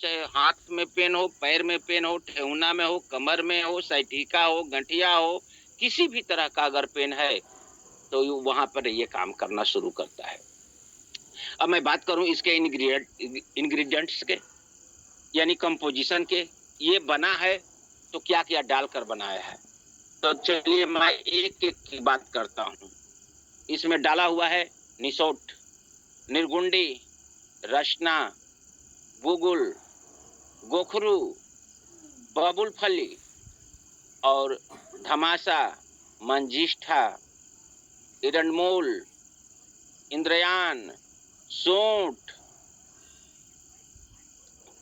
चाहे हाथ में पेन हो, पैर में पेन हो, ठेहुना में हो, कमर में हो, सैटिका हो, गठिया हो, किसी भी तरह का अगर पेन है तो वहां पर ये काम करना शुरू करता है। अब मैं बात करूं इसके इंग्रेडिएंट्स के, यानी कंपोजिशन के। ये बना है तो क्या क्या डालकर बनाया है, तो चलिए मैं एक एक की बात करता हूं। इसमें डाला हुआ है निसोट, निर्गुंडी, रसना, गुगुल, गोखरू, बबुल फली और धमासा, मंजिष्ठा, इरंडमोल, इंद्रयान, सोंठ,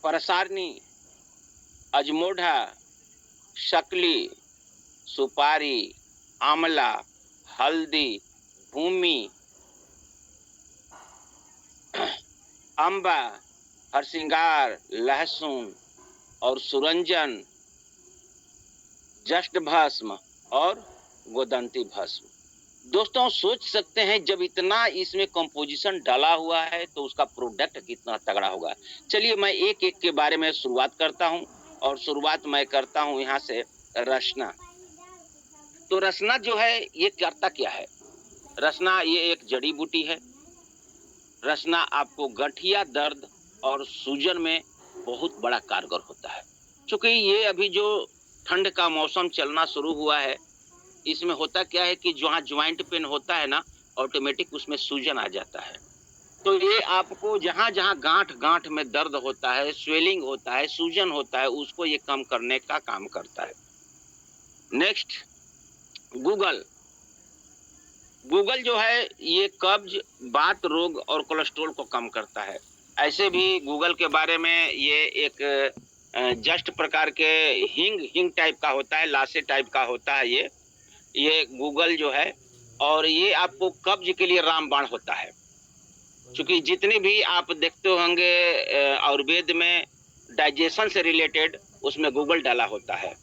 परसारनी, अजमोढ़ा, शकली, सुपारी, आंवला, हल्दी, भूमि, अम्बा, हरसिंगार, लहसुन और सुरंजन, जस्ट भस्म और गोदंती भस्म। दोस्तों सोच सकते हैं जब इतना इसमें कंपोजिशन डाला हुआ है तो उसका प्रोडक्ट कितना तगड़ा होगा। चलिए मैं एक एक के बारे में शुरुआत करता हूं, और शुरुआत मैं करता हूं यहां से रसना। तो रसना जो है ये करता क्या है? रसना ये एक जड़ी बूटी है। रसना आपको गठिया दर्द और सूजन में बहुत बड़ा कारगर होता है। क्योंकि ये अभी जो ठंड का मौसम चलना शुरू हुआ है, इसमें होता क्या है कि जहाँ ज्वाइंट पेन होता है ना, ऑटोमेटिक उसमें सूजन आ जाता है। तो ये आपको जहाँ जहाँ गांठ गांठ में दर्द होता है, स्वेलिंग होता है, सूजन होता है, उसको ये कम करने का काम करता है। Next, Google. गूगल जो है ये कब्ज, बात रोग और कोलेस्ट्रॉल को कम करता है। ऐसे भी गूगल के बारे में ये एक जस्ट प्रकार के हिंग हिंग टाइप का होता है, लाशे टाइप का होता है ये गूगल जो है। और ये आपको कब्ज के लिए रामबाण होता है। क्योंकि जितने भी आप देखते होंगे आयुर्वेद में डाइजेशन से रिलेटेड, उसमें गूगल डाला होता है।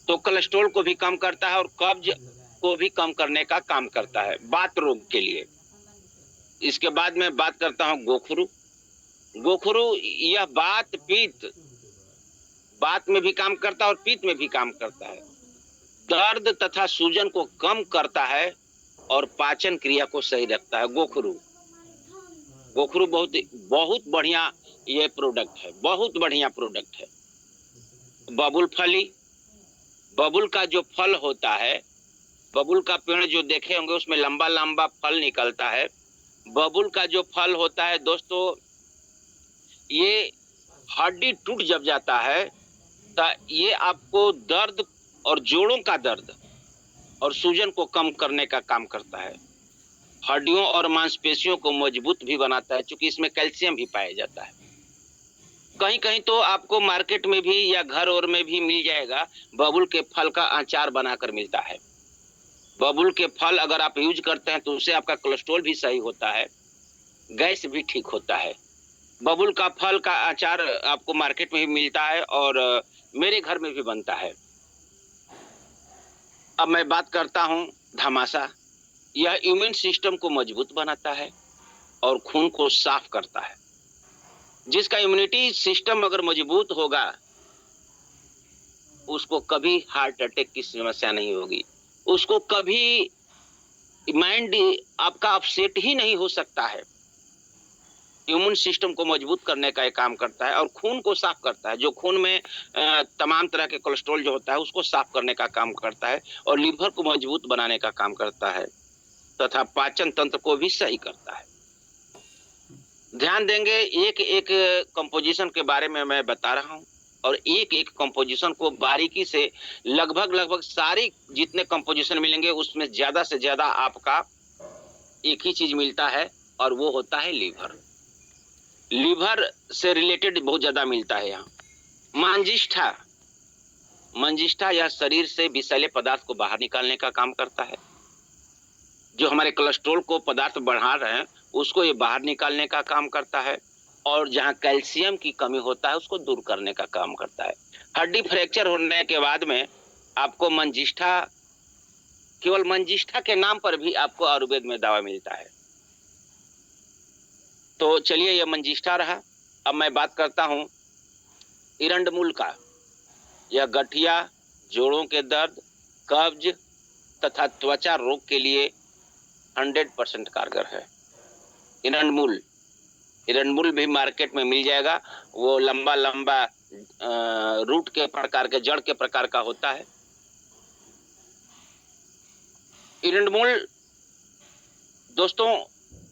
तो कोलेस्ट्रॉल को भी कम करता है और कब्ज को भी कम करने का काम करता है, बात रोग के लिए। इसके बाद में बात करता हूं गोखरू। गोखरू यह बात पित्त, बात में भी काम करता है और पित्त में भी काम करता है। दर्द तथा सूजन को कम करता है और पाचन क्रिया को सही रखता है। गोखरू गोखरू बहुत बहुत बढ़िया ये प्रोडक्ट है, बहुत बढ़िया प्रोडक्ट है। बबुल फली, बबुल का जो फल होता है, बबुल का पेड़ जो देखे होंगे उसमें लंबा लंबा फल निकलता है। बबुल का जो फल होता है दोस्तों, ये हड्डी टूट जब जाता है तो ये आपको दर्द और जोड़ों का दर्द और सूजन को कम करने का काम करता है। हड्डियों और मांसपेशियों को मजबूत भी बनाता है, क्योंकि इसमें कैल्शियम भी पाया जाता है। कहीं कहीं तो आपको मार्केट में भी या घर और में भी मिल जाएगा, बबुल के फल का अचार बनाकर मिलता है। बबुल के फल अगर आप यूज करते हैं तो उससे आपका कोलेस्ट्रॉल भी सही होता है, गैस भी ठीक होता है। बबुल का फल का अचार आपको मार्केट में भी मिलता है और मेरे घर में भी बनता है। अब मैं बात करता हूं धमासा। यह इम्यून सिस्टम को मजबूत बनाता है और खून को साफ करता है। जिसका इम्यूनिटी सिस्टम अगर मजबूत होगा, उसको कभी हार्ट अटैक की समस्या नहीं होगी, उसको कभी माइंड आपका अपसेट ही नहीं हो सकता है। इम्यून सिस्टम को मजबूत करने का एक काम करता है और खून को साफ करता है। जो खून में तमाम तरह के कोलेस्ट्रॉल जो होता है उसको साफ करने का काम करता है और लीवर को मजबूत बनाने का काम करता है तथा पाचन तंत्र को भी सही करता है। ध्यान देंगे, एक एक कंपोजिशन के बारे में मैं बता रहा हूं और एक एक कंपोजिशन को बारीकी से, लगभग लगभग सारी जितने कंपोजिशन मिलेंगे उसमें ज्यादा से ज्यादा आपका एक ही चीज मिलता है और वो होता है लीवर। लीवर से रिलेटेड बहुत ज्यादा मिलता है यहाँ। मंजिष्ठा, मंजिष्ठा यह शरीर से विषैले पदार्थ को बाहर निकालने का काम करता है। जो हमारे कोलेस्ट्रॉल को पदार्थ बढ़ा रहे हैं उसको ये बाहर निकालने का काम करता है और जहां कैल्शियम की कमी होता है उसको दूर करने का काम करता है। हड्डी फ्रैक्चर होने के बाद में आपको मंजिष्ठा, केवल मंजिष्ठा के नाम पर भी आपको आयुर्वेद में दवा मिलता है। तो चलिए, यह मंजिष्ठा रहा। अब मैं बात करता हूं इरंडमुल का। यह गठिया, जोड़ों के दर्द, कब्ज तथा त्वचा रोग के लिए 100% कारगर है। इरंडमुल, इरंडमुल भी मार्केट में मिल जाएगा। वो लंबा लंबा रूट के प्रकार के, जड़ के प्रकार का होता है। इरंडमुल दोस्तों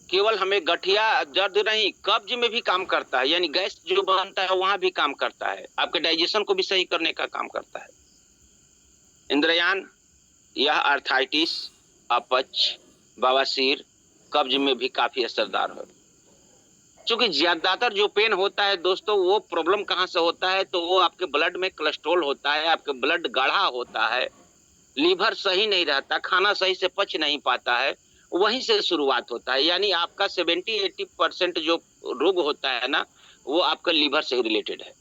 केवल हमें गठिया दर्द नहीं, कब्ज में भी काम करता है, यानी गैस जो बनता है वहां भी काम करता है, आपके डाइजेशन को भी सही करने का काम करता है। इंद्रयान, यह आर्थराइटिस, अपच, बवासीर, कब्ज में भी काफी असरदार है। क्योंकि ज्यादातर जो पेन होता है दोस्तों, वो प्रॉब्लम कहां से होता है, तो वो आपके ब्लड में कोलेस्ट्रॉल होता है, आपके ब्लड गाढ़ा होता है, लीवर सही नहीं रहता, खाना सही से पच नहीं पाता है, वहीं से शुरुआत होता है। यानी आपका 70-80% जो रोग होता है ना, वो आपका लीवर से ही रिलेटेड है।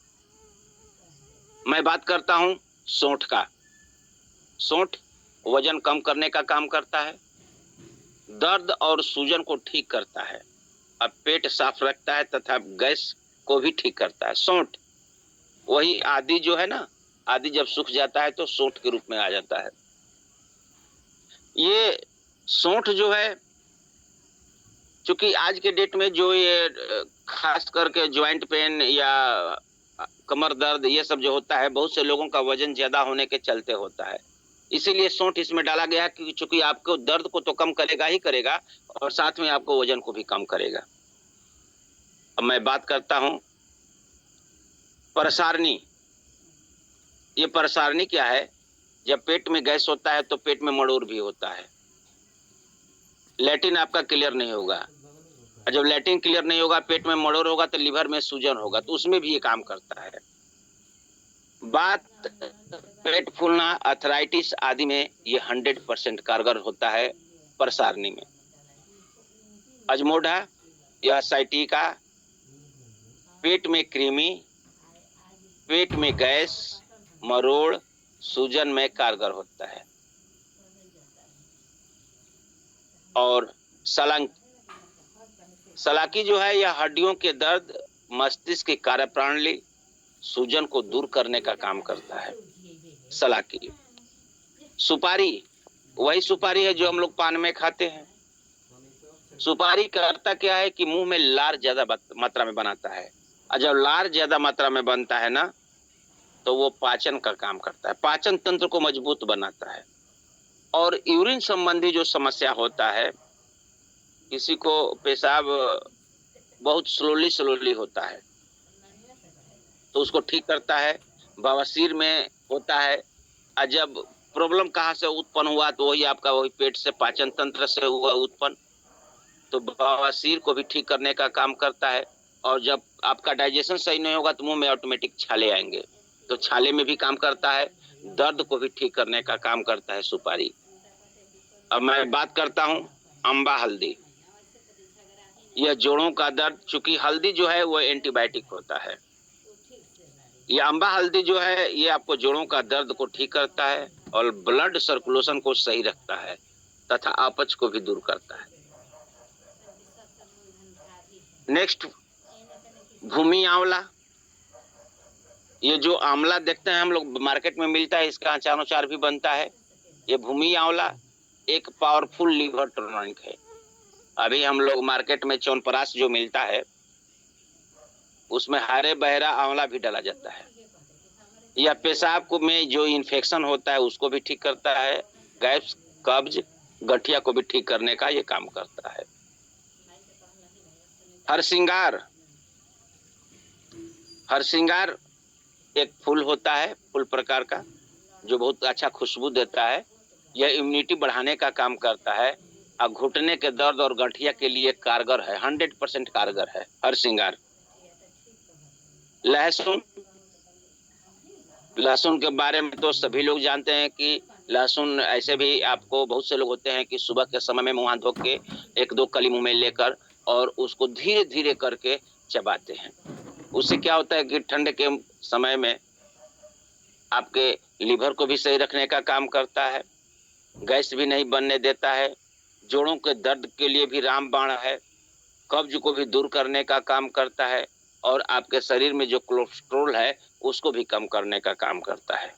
मैं बात करता हूं सौंठ का। सौंठ वजन कम करने का काम करता है, दर्द और सूजन को ठीक करता है, अब पेट साफ रखता है तथा गैस को भी ठीक करता है। सौंठ, वही आदि जो है ना, आदि जब सूख जाता है तो सौंठ के रूप में आ जाता है। ये सौंठ जो है, क्योंकि आज के डेट में जो ये खास करके ज्वाइंट पेन या कमर दर्द ये सब जो होता है, बहुत से लोगों का वजन ज्यादा होने के चलते होता है, इसीलिए सौंठ इसमें डाला गया है, क्योंकि आपको दर्द को तो कम करेगा ही करेगा और साथ में आपको वजन को भी कम करेगा। अब मैं बात करता हूं परसारनी। ये परसारनी क्या है? जब पेट में गैस होता है तो पेट में मड़ोर भी होता है, लैट्रिन आपका क्लियर नहीं होगा, और जब लैट्रिन क्लियर नहीं होगा, पेट में मड़ोर होगा, तो लिवर में सूजन होगा, तो उसमें भी ये काम करता है। बात पेट फूलना, अर्थराइटिस आदि में ये 100% कारगर होता है परसारनी में। अजमोढ़ा, यह साइटिका, पेट में कृमि, पेट में गैस, मरोड़, सूजन में कारगर होता है। और सलाकी जो है, यह हड्डियों के दर्द, मस्तिष्क की कार्यप्रणाली, सूजन को दूर करने का काम करता है। सलाकी। सुपारी, वही सुपारी है जो हम लोग पान में खाते हैं। सुपारी करता क्या है कि मुंह में लार ज्यादा मात्रा में बनाता है, और जब लार ज्यादा मात्रा में बनता है ना, तो वो पाचन का काम करता है, पाचन तंत्र को मजबूत बनाता है। और यूरिन संबंधी जो समस्या होता है, किसी को पेशाब बहुत स्लोली होता है, तो उसको ठीक करता है। बवासीर में होता है, और जब प्रॉब्लम कहाँ से उत्पन्न हुआ, तो वही आपका वही पेट से, पाचन तंत्र से हुआ उत्पन्न, तो बवासीर को भी ठीक करने का काम करता है। और जब आपका डाइजेशन सही नहीं होगा, तो मुंह में ऑटोमेटिक छाले आएंगे, तो छाले में भी काम करता है। दर्द को भी ठीक करने का काम करता है सुपारी। अब मैं बात करता हूं अम्बा हल्दी। यह जोड़ों का दर्द, चूंकि हल्दी जो है वो एंटीबायोटिक होता है, ये अम्बा हल्दी जो है ये आपको जोड़ों का दर्द को ठीक करता है और ब्लड सर्कुलेशन को सही रखता है तथा अपच को भी दूर करता है। नेक्स्ट, भूमि आंवला। ये जो आंवला देखते हैं हम लोग मार्केट में मिलता है, इसका अचार भी बनता है। ये भूमि आंवला एक पावरफुल लीवर टॉनिक है। अभी हम लोग मार्केट में च्यवनप्राश जो मिलता है, उसमें हरे बहरा आंवला भी डाला जाता है। यह पेशाब को में जो इन्फेक्शन होता है उसको भी ठीक करता है, गैस, कब्ज, गठिया को भी ठीक करने का ये काम करता है। हरसिंगार, हरसिंगार एक फूल होता है, फूल प्रकार का, जो बहुत अच्छा खुशबू देता है। यह इम्यूनिटी बढ़ाने का काम करता है और घुटने के दर्द और गठिया के लिए कारगर है, 100% कारगर है हरसिंगार। लहसुन, लहसुन के बारे में तो सभी लोग जानते हैं कि लहसुन ऐसे भी आपको, बहुत से लोग होते हैं कि सुबह के समय में मुंह हाथ धो के एक दो कली मुंह में लेकर और उसको धीरे धीरे करके चबाते हैं। उससे क्या होता है कि ठंड के समय में आपके लीवर को भी सही रखने का काम करता है, गैस भी नहीं बनने देता है, जोड़ों के दर्द के लिए भी रामबाण है, कब्ज को भी दूर करने का काम करता है, और आपके शरीर में जो कोलेस्ट्रॉल है उसको भी कम करने का काम करता है।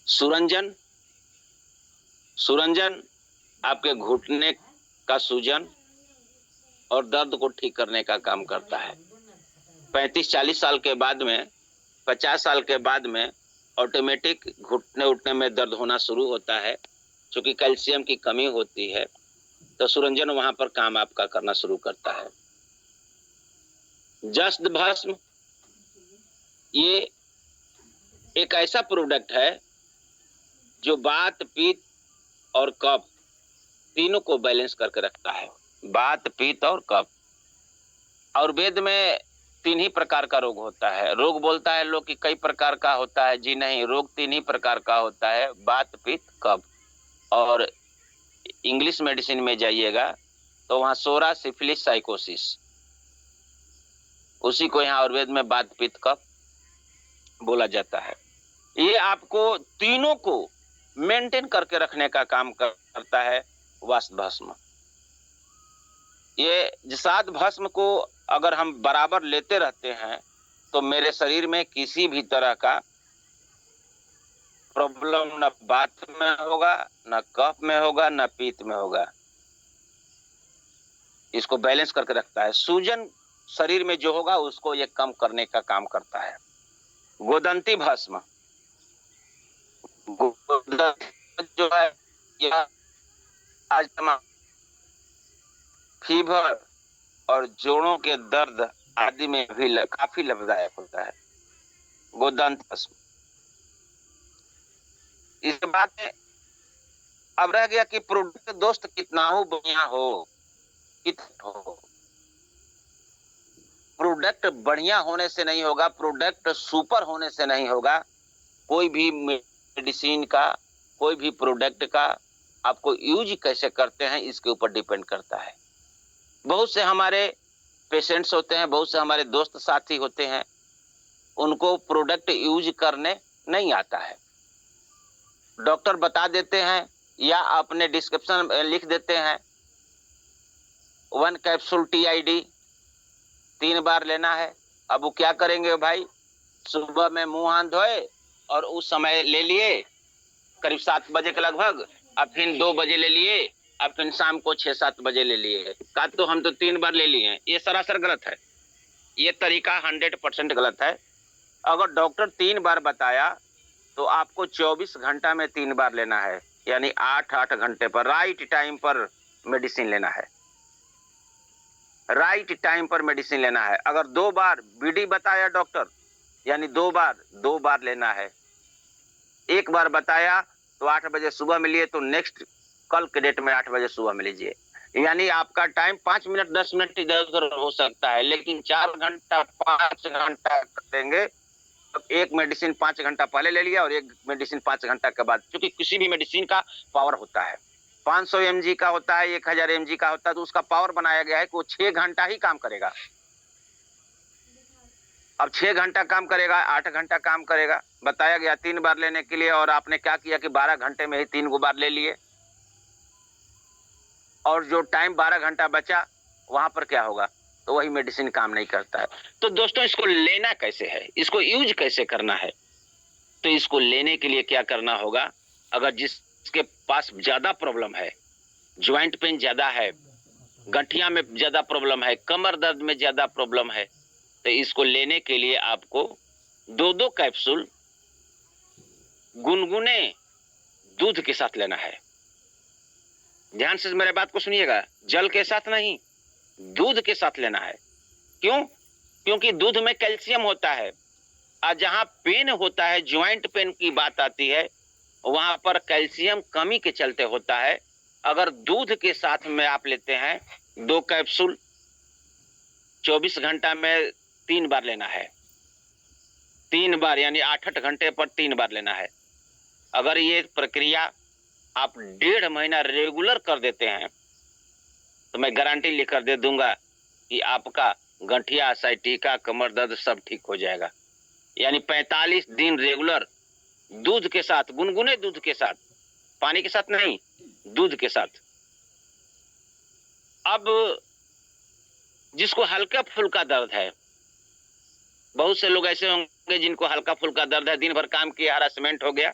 सुरंजन, सुरंजन आपके घुटने का सूजन और दर्द को ठीक करने का काम करता है। 35-40 साल के बाद में, 50 साल के बाद में ऑटोमेटिक घुटने उठने में दर्द होना शुरू होता है, क्योंकि कैल्शियम की कमी होती है, तो सुरंजन वहां पर काम आपका करना शुरू करता है। जस्त भस्म ये एक ऐसा प्रोडक्ट है जो वात, पित्त और कफ तीनों को बैलेंस करके रखता है। वात, पित्त और कफ। आयुर्वेद में 3 ही प्रकार का रोग होता है। रोग बोलता है लोग कि कई प्रकार का होता है, जी नहीं, रोग 3 ही प्रकार का होता है, वात, पित्त, कफ। और इंग्लिश मेडिसिन में जाइएगा तो वहां सोरा, सिफिलिस, साइकोसिस, उसी को यहाँ आयुर्वेद में वात, पित्त, कफ बोला जाता है। ये आपको तीनों को मेंटेन करके रखने का काम करता है वात भस्म। ये सात भस्म को अगर हम बराबर लेते रहते हैं तो मेरे शरीर में किसी भी तरह का प्रॉब्लम न वात में होगा, न कफ में होगा, न पित्त में होगा। इसको बैलेंस करके रखता है। सूजन शरीर में जो होगा उसको ये कम करने का काम करता है। गोदंती भस्म, जो है यह अस्थमा, फीवर और जोड़ों के दर्द आदि में भी काफी लाभदायक होता है गोदंत भस्म। इस बात में अब रह गया कि प्रोडक्ट दोस्त कितना हो बढ़िया हो, प्रोडक्ट बढ़िया होने से नहीं होगा, प्रोडक्ट सुपर होने से नहीं होगा। कोई भी मेडिसिन का, कोई भी प्रोडक्ट का आपको यूज कैसे करते हैं इसके ऊपर डिपेंड करता है। बहुत से हमारे पेशेंट्स होते हैं, बहुत से हमारे दोस्त साथी होते हैं, उनको प्रोडक्ट यूज करने नहीं आता है। डॉक्टर बता देते हैं या अपने डिस्क्रिप्शन में लिख देते हैं 1 कैप्सूल TID 3 बार लेना है। अब वो क्या करेंगे भाई, सुबह में मुंह हाथ धोए और उस समय ले लिए करीब 7 बजे के लगभग, अब फिर 2 बजे ले लिए, अब फिर शाम को 6-7 बजे ले लिए। का तो हम तो 3 बार ले लिए हैं। ये सरासर गलत है। ये तरीका 100% गलत है। अगर डॉक्टर 3 बार बताया तो आपको 24 घंटा में 3 बार लेना है, यानी 8-8 घंटे पर राइट टाइम पर मेडिसिन लेना है। राइट टाइम पर मेडिसिन लेना है। अगर 2 बार BD बताया डॉक्टर, यानी 2 बार लेना है। 1 बार बताया तो 8 बजे सुबह में लिए तो नेक्स्ट कल के डेट में 8 बजे सुबह में लीजिए। यानी आपका टाइम 5 मिनट 10 मिनट इधर उधर हो सकता है, लेकिन 4 घंटा 5 घंटा करेंगे। अब एक मेडिसिन 5 घंटा पहले ले लिया और एक मेडिसिन 5 घंटा के बाद, क्योंकि किसी भी मेडिसिन का पावर होता है। 500 mg का होता है, 1000 mg का होता है, तो उसका पावर बनाया गया है कि वो 6 घंटा ही काम करेगा। अब 6 घंटा काम करेगा, 8 घंटा काम करेगा। बताया गया 3 बार लेने के लिए, और आपने क्या किया कि 12 घंटे में ही 3 बार ले लिए, और जो टाइम 12 घंटा बचा वहां पर क्या होगा, तो वही मेडिसिन काम नहीं करता है। तो दोस्तों, इसको लेना कैसे है, इसको यूज कैसे करना है? तो इसको लेने के लिए क्या करना होगा, अगर जिसके पास ज्यादा प्रॉब्लम है, ज्वाइंट पेन ज्यादा है, गठिया में ज्यादा प्रॉब्लम है, कमर दर्द में ज्यादा प्रॉब्लम है, तो इसको लेने के लिए आपको 2-2 कैप्सूल गुनगुने दूध के साथ लेना है। ध्यान से मेरे बात को सुनिएगा, जल के साथ नहीं, दूध के साथ लेना है। क्यों? क्योंकि दूध में कैल्शियम होता है, और जहां पेन होता है, ज्वाइंट पेन की बात आती है, वहां पर कैल्शियम कमी के चलते होता है। अगर दूध के साथ में आप लेते हैं 2 कैप्सूल, 24 घंटा में 3 बार लेना है। 3 बार यानी 8-8 घंटे पर 3 बार लेना है। अगर ये प्रक्रिया आप 1.5 महीना रेगुलर कर देते हैं तो मैं गारंटी लेकर दे दूंगा कि आपका गठिया, साइटिका, कमर दर्द सब ठीक हो जाएगा। यानी 45 दिन रेगुलर दूध के साथ, गुनगुने दूध के साथ, पानी के साथ नहीं, दूध के साथ। अब जिसको हल्का फुल्का दर्द है, बहुत से लोग ऐसे होंगे जिनको हल्का फुल्का दर्द है, दिन भर काम किया, हरासमेंट हो गया,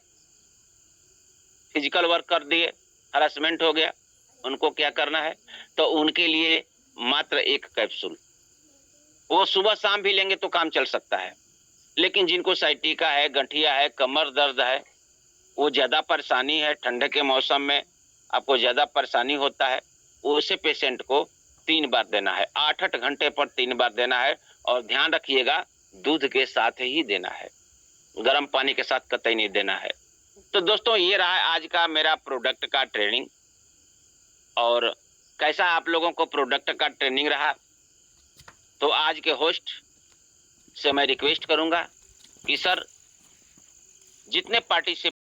फिजिकल वर्क कर दिए, हरासमेंट हो गया, उनको क्या करना है? तो उनके लिए मात्र एक कैप्सूल, वो सुबह शाम भी लेंगे तो काम चल सकता है। लेकिन जिनको साइटिका है, गठिया है, कमर दर्द है, वो ज्यादा परेशानी है, ठंडे के मौसम में आपको ज्यादा परेशानी होता है, उसे पेशेंट को 3 बार देना है, 8-8 घंटे पर 3 बार देना है। और ध्यान रखिएगा, दूध के साथ ही देना है, गर्म पानी के साथ कतई नहीं देना है। तो दोस्तों, ये रहा आज का मेरा प्रोडक्ट का ट्रेनिंग। और कैसा आप लोगों को प्रोडक्ट का ट्रेनिंग रहा? तो आज के होस्ट से मैं रिक्वेस्ट करूंगा कि सर, जितने पार्टिसिपेंट